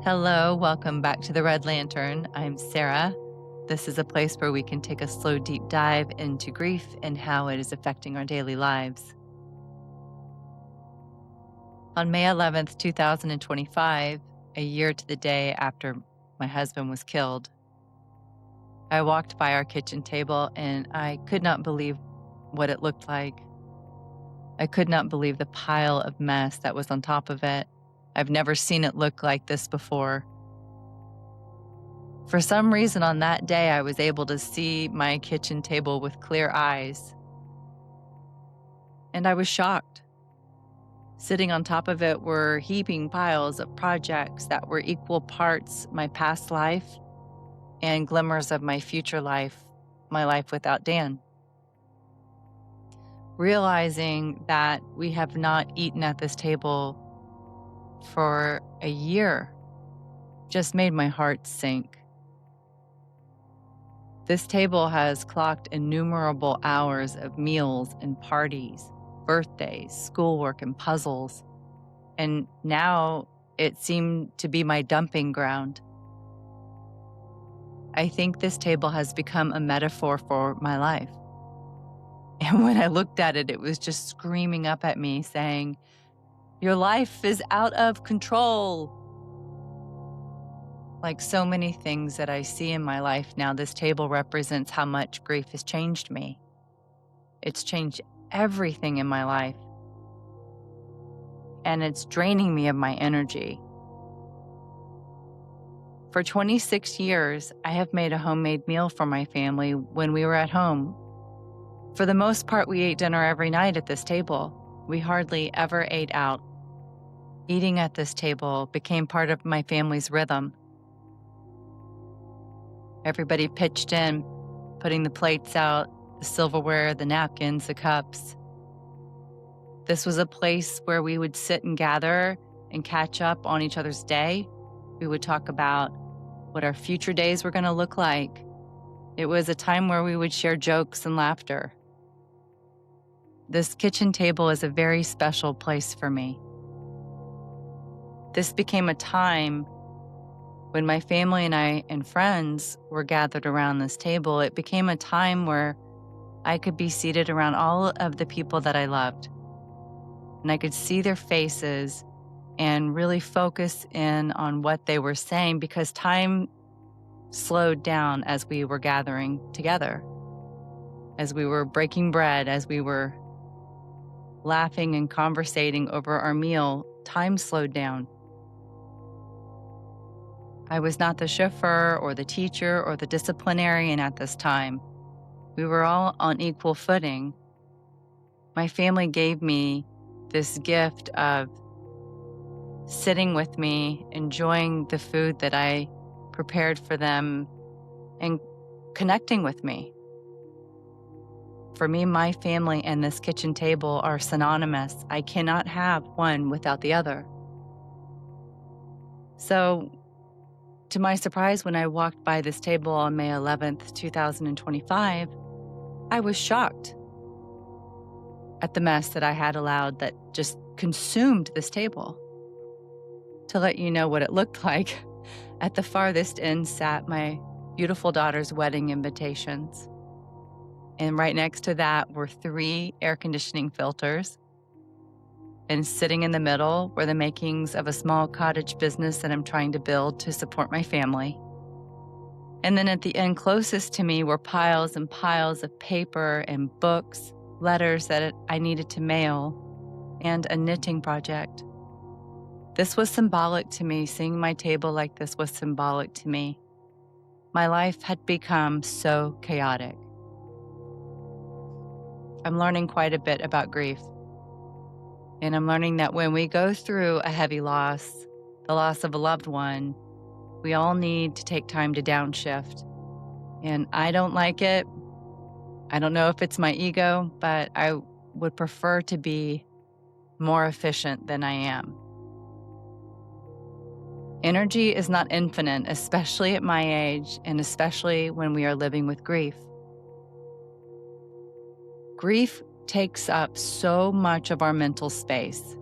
Hello, welcome back to the Red Lantern. I'm Sarah. This is a place where we can take a slow, deep dive into grief and how it is affecting our daily lives. On May 11th, 2025, a year to the day after my husband was killed, I walked by our kitchen table and I could not believe what it looked like. I could not believe the pile of mess that was on top of it. I've never seen it look like this before. For some reason on that day, I was able to see my kitchen table with clear eyes. And I was shocked. Sitting on top of it were heaping piles of projects that were equal parts my past life and glimmers of my future life, my life without Dan. Realizing that we have not eaten at this table for a year just made my heart sink. This table has clocked innumerable hours of meals and parties, birthdays, schoolwork, and puzzles. And now it seemed to be my dumping ground. I think this table has become a metaphor for my life. And when I looked at it, it was just screaming up at me saying, "Your life is out of control." Like so many things that I see in my life now, this table represents how much grief has changed me. It's changed everything in my life. And it's draining me of my energy. For 26 years, I have made a homemade meal for my family when we were at home. For the most part, we ate dinner every night at this table. We hardly ever ate out. Eating at this table became part of my family's rhythm. Everybody pitched in, putting the plates out, the silverware, the napkins, the cups. This was a place where we would sit and gather and catch up on each other's day. We would talk about what our future days were going to look like. It was a time where we would share jokes and laughter. This kitchen table is a very special place for me. This became a time when my family and I and friends were gathered around this table. It became a time where I could be seated around all of the people that I loved. And I could see their faces and really focus in on what they were saying because time slowed down as we were gathering together, as we were breaking bread, as we were laughing and conversating over our meal. Time slowed down. I was not the chauffeur or the teacher or the disciplinarian at this time. We were all on equal footing. My family gave me this gift of sitting with me, enjoying the food that I prepared for them, and connecting with me. For me, my family and this kitchen table are synonymous. I cannot have one without the other. So, to my surprise, when I walked by this table on May 11th, 2025, I was shocked at the mess that I had allowed that just consumed this table. To let you know what it looked like, at the farthest end sat my beautiful daughter's wedding invitations. And right next to that were 3 air conditioning filters. And sitting in the middle were the makings of a small cottage business that I'm trying to build to support my family. And then at the end closest to me were piles and piles of paper and books, letters that I needed to mail, and a knitting project. This was symbolic to me. Seeing my table like this was symbolic to me. My life had become so chaotic. I'm learning quite a bit about grief. And I'm learning that when we go through a heavy loss, the loss of a loved one, we all need to take time to downshift. And I don't like it. I don't know if it's my ego, but I would prefer to be more efficient than I am. Energy is not infinite, especially at my age, and especially when we are living with grief. Grief takes up so much of our mental space.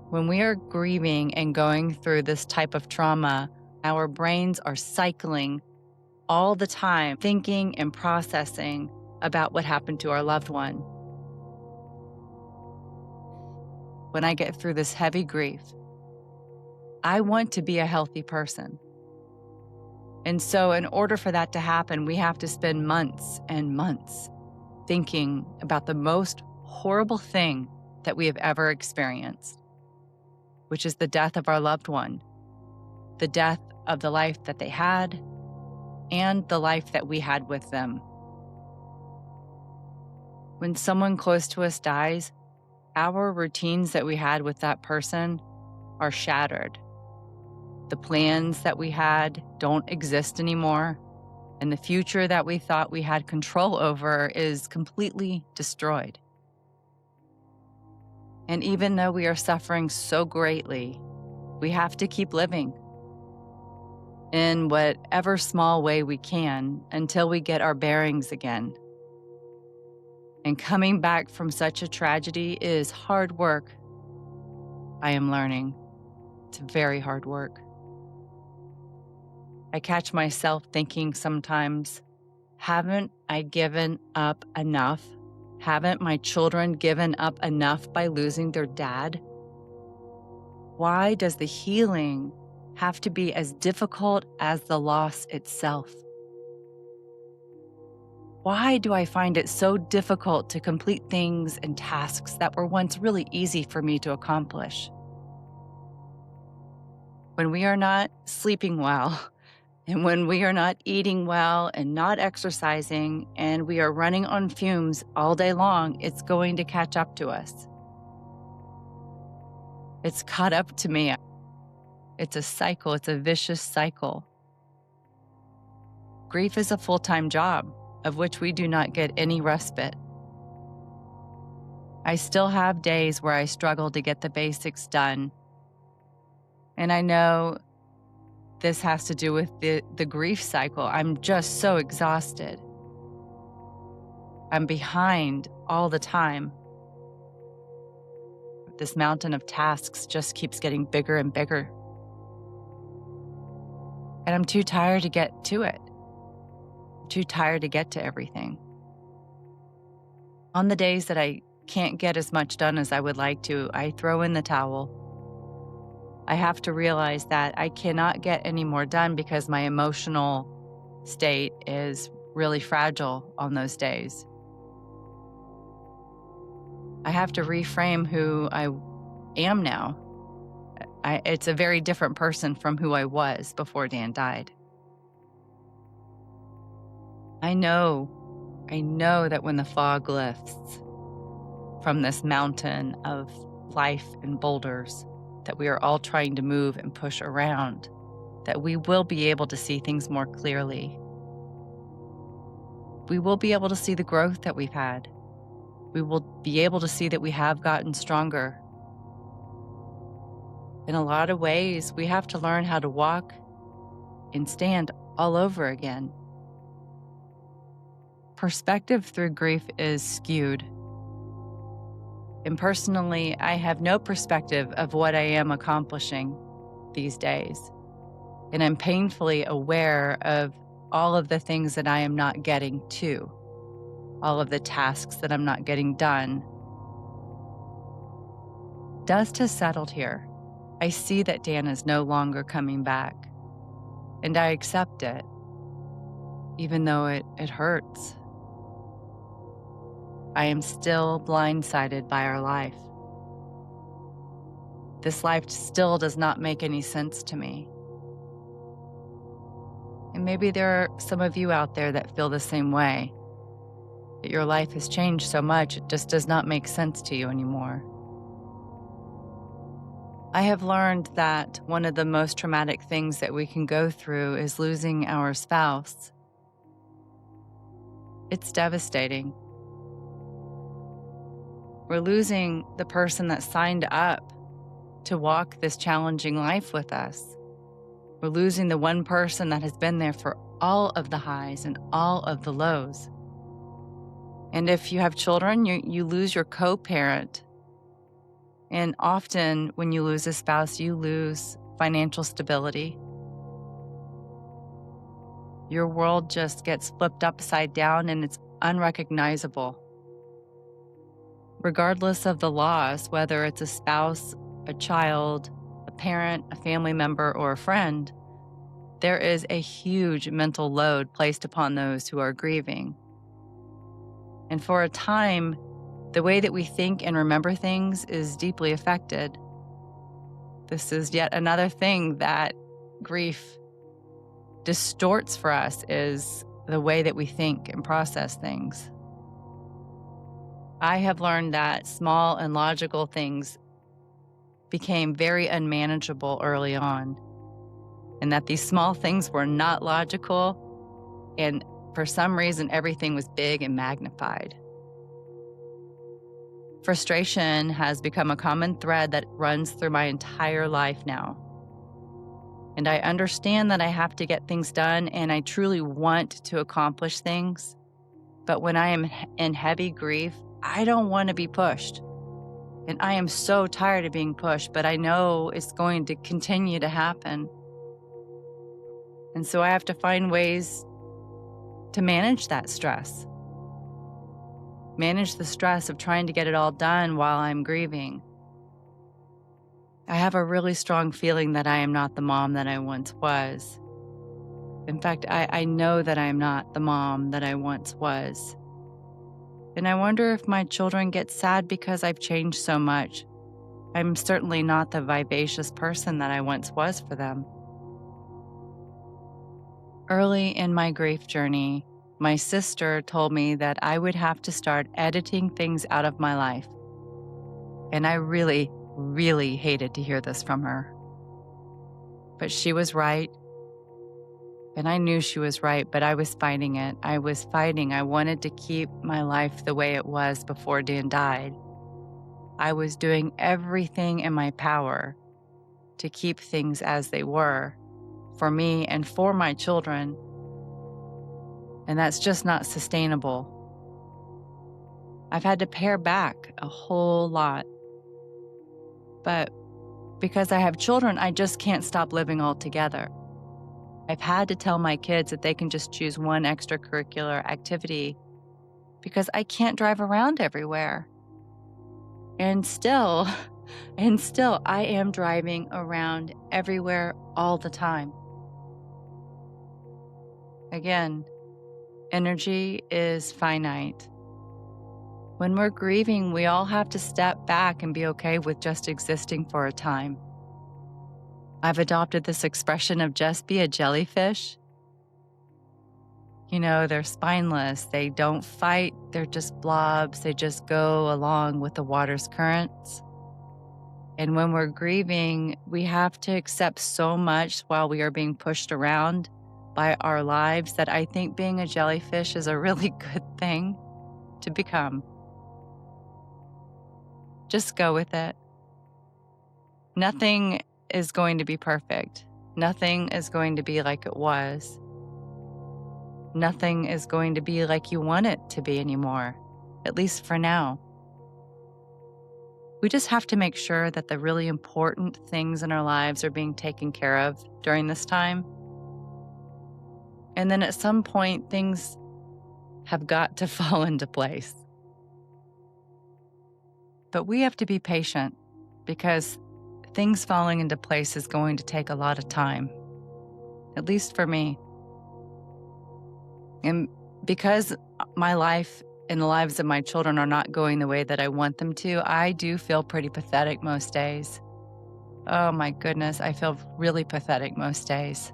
When we are grieving and going through this type of trauma, our brains are cycling all the time, thinking and processing about what happened to our loved one. When I get through this heavy grief, I want to be a healthy person. And so, in order for that to happen, we have to spend months and months thinking about the most horrible thing that we have ever experienced, which is the death of our loved one, the death of the life that they had, and the life that we had with them. When someone close to us dies, our routines that we had with that person are shattered. The plans that we had don't exist anymore, and the future that we thought we had control over is completely destroyed. And even though we are suffering so greatly, we have to keep living in whatever small way we can until we get our bearings again. And coming back from such a tragedy is hard work. I am learning. It's very hard work. I catch myself thinking sometimes, haven't I given up enough? Haven't my children given up enough by losing their dad? Why does the healing have to be as difficult as the loss itself? Why do I find it so difficult to complete things and tasks that were once really easy for me to accomplish? When we are not sleeping well, and when we are not eating well and not exercising, and we are running on fumes all day long, it's going to catch up to us. It's caught up to me. It's a cycle. It's a vicious cycle. Grief is a full-time job, of which we do not get any respite. I still have days where I struggle to get the basics done. And I know this has to do with the grief cycle. I'm just so exhausted. I'm behind all the time. This mountain of tasks just keeps getting bigger and bigger. And I'm too tired to get to it. I'm too tired to get to everything. On the days that I can't get as much done as I would like to, I throw in the towel. I have to realize that I cannot get any more done because my emotional state is really fragile on those days. I have to reframe who I am now. It's a very different person from who I was before Dan died. I know that when the fog lifts from this mountain of life and boulders that we are all trying to move and push around, that we will be able to see things more clearly. We will be able to see the growth that we've had. We will be able to see that we have gotten stronger. In a lot of ways, we have to learn how to walk and stand all over again. Perspective through grief is skewed. And personally, I have no perspective of what I am accomplishing these days. And I'm painfully aware of all of the things that I am not getting to, all of the tasks that I'm not getting done. Dust has settled here. I see that Dan is no longer coming back, and I accept it, even though it hurts. I am still blindsided by our life. This life still does not make any sense to me. And maybe there are some of you out there that feel the same way, that your life has changed so much it just does not make sense to you anymore. I have learned that one of the most traumatic things that we can go through is losing our spouse. It's devastating. We're losing the person that signed up to walk this challenging life with us. We're losing the one person that has been there for all of the highs and all of the lows. And if you have children, you lose your co-parent. And often when you lose a spouse, you lose financial stability. Your world just gets flipped upside down and it's unrecognizable. Regardless of the loss, whether it's a spouse, a child, a parent, a family member, or a friend, there is a huge mental load placed upon those who are grieving. And for a time, the way that we think and remember things is deeply affected. This is yet another thing that grief distorts for us, is the way that we think and process things. I have learned that small and logical things became very unmanageable early on, and that these small things were not logical, and for some reason, everything was big and magnified. Frustration has become a common thread that runs through my entire life now. And I understand that I have to get things done, and I truly want to accomplish things. But when I am in heavy grief, I don't want to be pushed. And I am so tired of being pushed, but I know it's going to continue to happen. And so I have to find ways to manage that stress. Manage the stress of trying to get it all done while I'm grieving. I have a really strong feeling that I am not the mom that I once was. In fact, I know that I am not the mom that I once was. And I wonder if my children get sad because I've changed so much. I'm certainly not the vivacious person that I once was for them. Early in my grief journey, my sister told me that I would have to start editing things out of my life. And I really, really hated to hear this from her. But she was right. And I knew she was right, but I was fighting it. I was fighting. I wanted to keep my life the way it was before Dan died. I was doing everything in my power to keep things as they were for me and for my children. And that's just not sustainable. I've had to pare back a whole lot. But because I have children, I just can't stop living altogether. I've had to tell my kids that they can just choose one extracurricular activity because I can't drive around everywhere. And still, I am driving around everywhere all the time. Again, energy is finite. When we're grieving, we all have to step back and be okay with just existing for a time. I've adopted this expression of just be a jellyfish. You know, they're spineless, they don't fight, they're just blobs, they just go along with the water's currents. And when we're grieving, we have to accept so much while we are being pushed around by our lives that I think being a jellyfish is a really good thing to become. Just go with it. Nothing is going to be perfect. Nothing is going to be like it was. Nothing is going to be like you want it to be anymore, at least for now. We just have to make sure that the really important things in our lives are being taken care of during this time. And then at some point, things have got to fall into place. But we have to be patient because things falling into place is going to take a lot of time, at least for me. And because my life and the lives of my children are not going the way that I want them to, I do feel pretty pathetic most days. Oh my goodness, I feel really pathetic most days.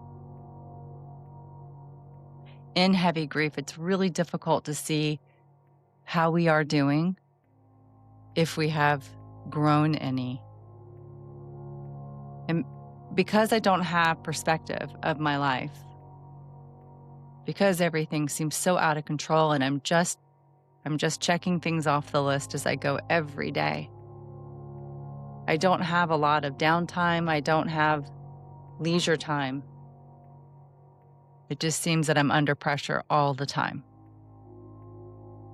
In heavy grief, it's really difficult to see how we are doing, if we have grown any. And because I don't have perspective of my life, because everything seems so out of control and I'm just checking things off the list as I go every day. I don't have a lot of downtime. I don't have leisure time. It just seems that I'm under pressure all the time.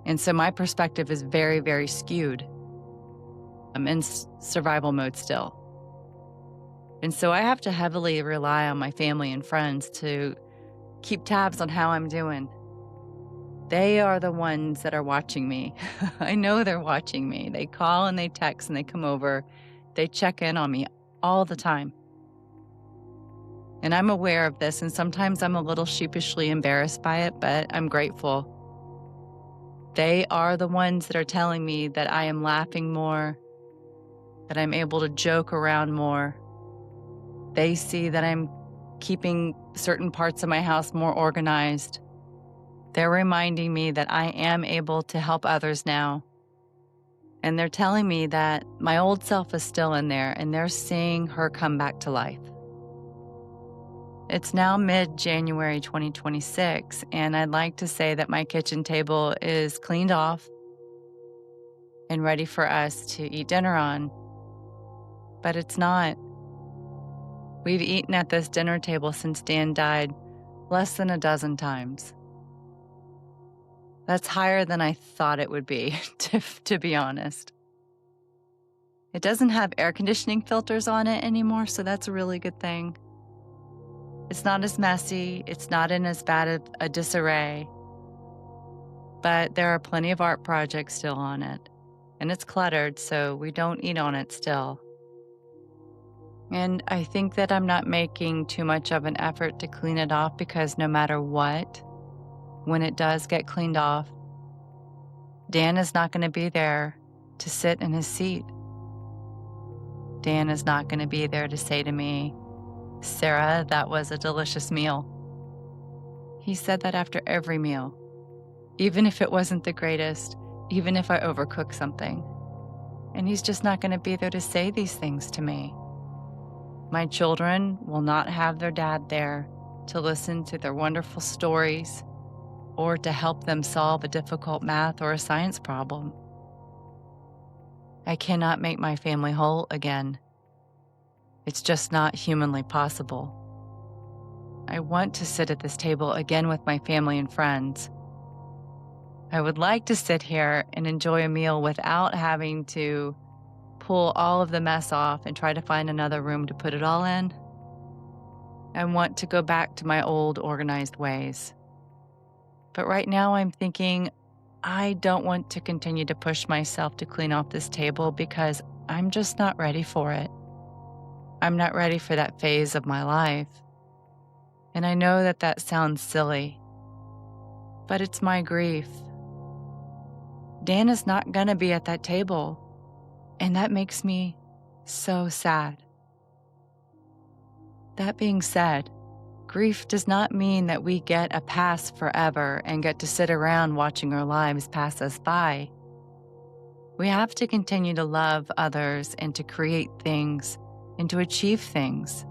And so my perspective is very, very skewed. I'm in survival mode still. And so I have to heavily rely on my family and friends to keep tabs on how I'm doing. They are the ones that are watching me. I know they're watching me. They call and they text and they come over. They check in on me all the time. And I'm aware of this, and sometimes I'm a little sheepishly embarrassed by it, but I'm grateful. They are the ones that are telling me that I am laughing more, that I'm able to joke around more. They see that I'm keeping certain parts of my house more organized. They're reminding me that I am able to help others now. And they're telling me that my old self is still in there, and they're seeing her come back to life. It's now mid-January 2026, and I'd like to say that my kitchen table is cleaned off and ready for us to eat dinner on. But it's not. We've eaten at this dinner table since Dan died less than a dozen times. That's higher than I thought it would be, to be honest. It doesn't have air conditioning filters on it anymore, so that's a really good thing. It's not as messy, it's not in as bad a disarray, but there are plenty of art projects still on it, and it's cluttered, so we don't eat on it still. And I think that I'm not making too much of an effort to clean it off because no matter what, when it does get cleaned off, Dan is not going to be there to sit in his seat. Dan is not going to be there to say to me, "Sarah, that was a delicious meal." He said that after every meal, even if it wasn't the greatest, even if I overcooked something. And he's just not going to be there to say these things to me. My children will not have their dad there to listen to their wonderful stories or to help them solve a difficult math or a science problem. I cannot make my family whole again. It's just not humanly possible. I want to sit at this table again with my family and friends. I would like to sit here and enjoy a meal without having to pull all of the mess off and try to find another room to put it all in. I want to go back to my old organized ways. But right now I'm thinking, I don't want to continue to push myself to clean off this table because I'm just not ready for it. I'm not ready for that phase of my life. And I know that that sounds silly, but it's my grief. Dan is not going to be at that table, and that makes me so sad. That being said, grief does not mean that we get a pass forever and get to sit around watching our lives pass us by. We have to continue to love others and to create things and to achieve things.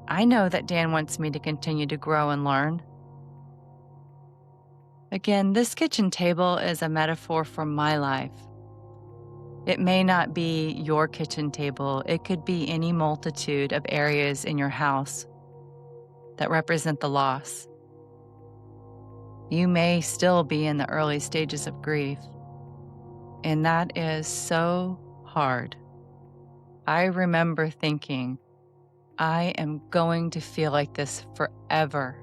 I know that Dan wants me to continue to grow and learn. Again, this kitchen table is a metaphor for my life. It may not be your kitchen table. It could be any multitude of areas in your house that represent the loss. You may still be in the early stages of grief, and that is so hard. I remember thinking, I am going to feel like this forever.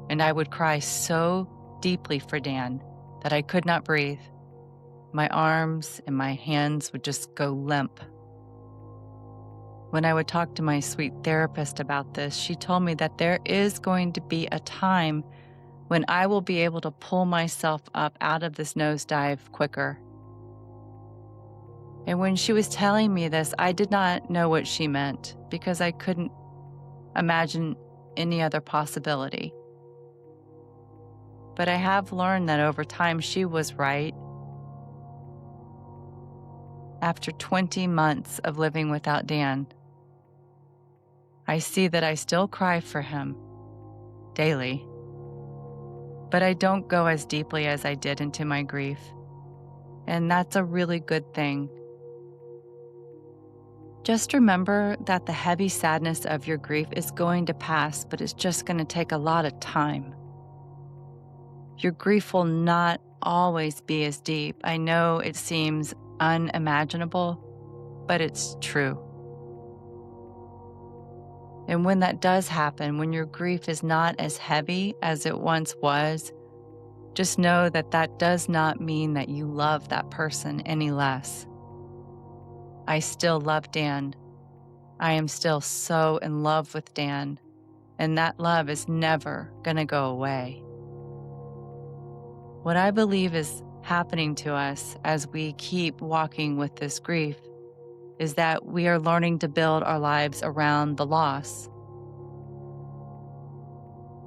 And I would cry so deeply for Dan that I could not breathe. My arms and my hands would just go limp. When I would talk to my sweet therapist about this, she told me that there is going to be a time when I will be able to pull myself up out of this nosedive quicker. And when she was telling me this, I did not know what she meant because I couldn't imagine any other possibility. But I have learned that over time she was right. After 20 months of living without Dan, I see that I still cry for him daily, but I don't go as deeply as I did into my grief. And that's a really good thing. Just remember that the heavy sadness of your grief is going to pass, but it's just going to take a lot of time. Your grief will not always be as deep. I know it seems unimaginable, but it's true. And when that does happen, when your grief is not as heavy as it once was, just know that that does not mean that you love that person any less. I still love Dan. I am still so in love with Dan, and that love is never going to go away. What I believe is happening to us as we keep walking with this grief is that we are learning to build our lives around the loss.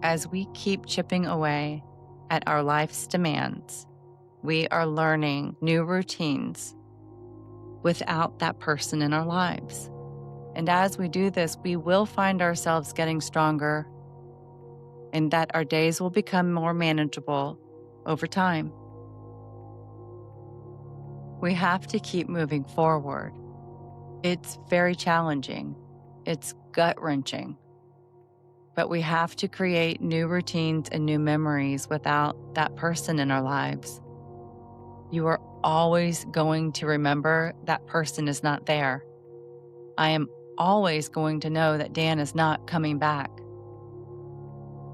As we keep chipping away at our life's demands, we are learning new routines without that person in our lives. And as we do this, we will find ourselves getting stronger and that our days will become more manageable over time. We have to keep moving forward. It's very challenging. It's gut-wrenching. But we have to create new routines and new memories without that person in our lives. You are always going to remember that person is not there. I am always going to know that Dan is not coming back.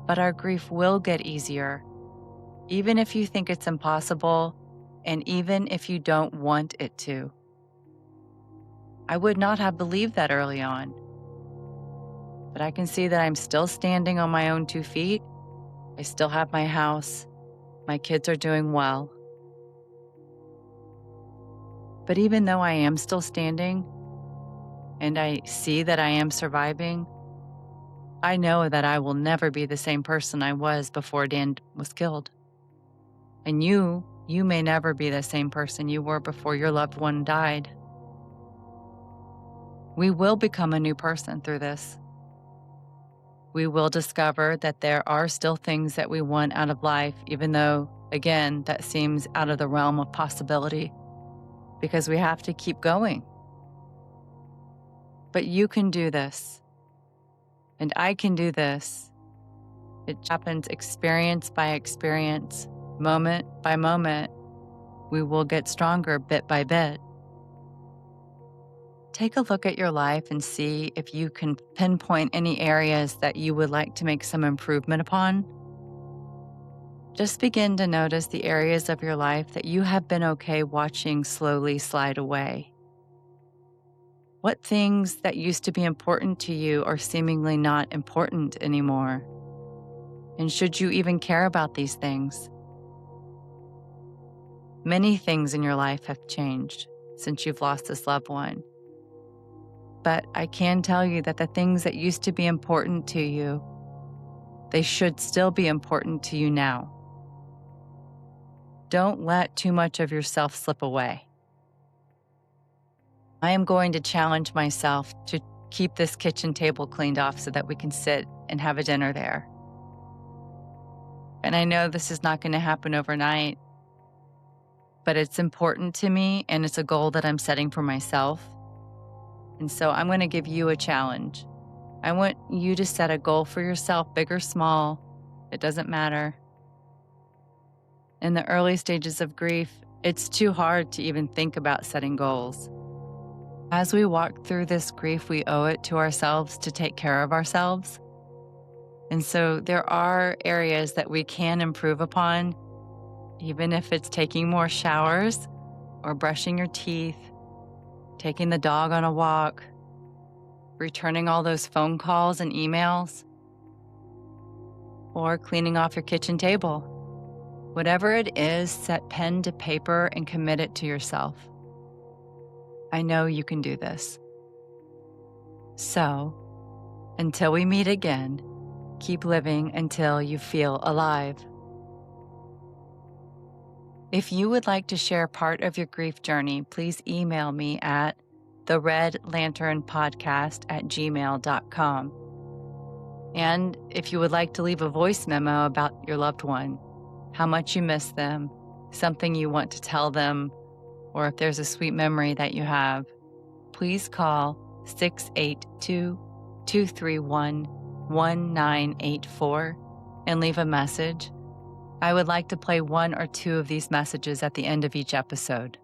But our grief will get easier, even if you think it's impossible, and even if you don't want it to. I would not have believed that early on. But I can see that I'm still standing on my own 2 feet. I still have my house. My kids are doing well. But even though I am still standing, and I see that I am surviving, I know that I will never be the same person I was before Dan was killed. And you may never be the same person you were before your loved one died. We will become a new person through this. We will discover that there are still things that we want out of life, even though, again, that seems out of the realm of possibility, because we have to keep going. But you can do this, and I can do this. It happens experience by experience, moment by moment. We will get stronger bit by bit. Take a look at your life and see if you can pinpoint any areas that you would like to make some improvement upon. Just begin to notice the areas of your life that you have been okay watching slowly slide away. What things that used to be important to you are seemingly not important anymore? And should you even care about these things? Many things in your life have changed since you've lost this loved one. But I can tell you that the things that used to be important to you, they should still be important to you now. Don't let too much of yourself slip away. I am going to challenge myself to keep this kitchen table cleaned off so that we can sit and have a dinner there. And I know this is not going to happen overnight, but it's important to me and it's a goal that I'm setting for myself. And so I'm going to give you a challenge. I want you to set a goal for yourself, big or small. It doesn't matter. In the early stages of grief, it's too hard to even think about setting goals. As we walk through this grief, we owe it to ourselves to take care of ourselves. And so there are areas that we can improve upon, even if it's taking more showers or brushing your teeth, taking the dog on a walk, returning all those phone calls and emails, or cleaning off your kitchen table. Whatever it is, set pen to paper and commit it to yourself. I know you can do this. So, until we meet again, keep living until you feel alive. If you would like to share part of your grief journey, please email me at theredlanternpodcast@gmail.com. And if you would like to leave a voice memo about your loved one, how much you miss them, something you want to tell them, or if there's a sweet memory that you have, please call 682-231-1984 and leave a message. I would like to play one or two of these messages at the end of each episode.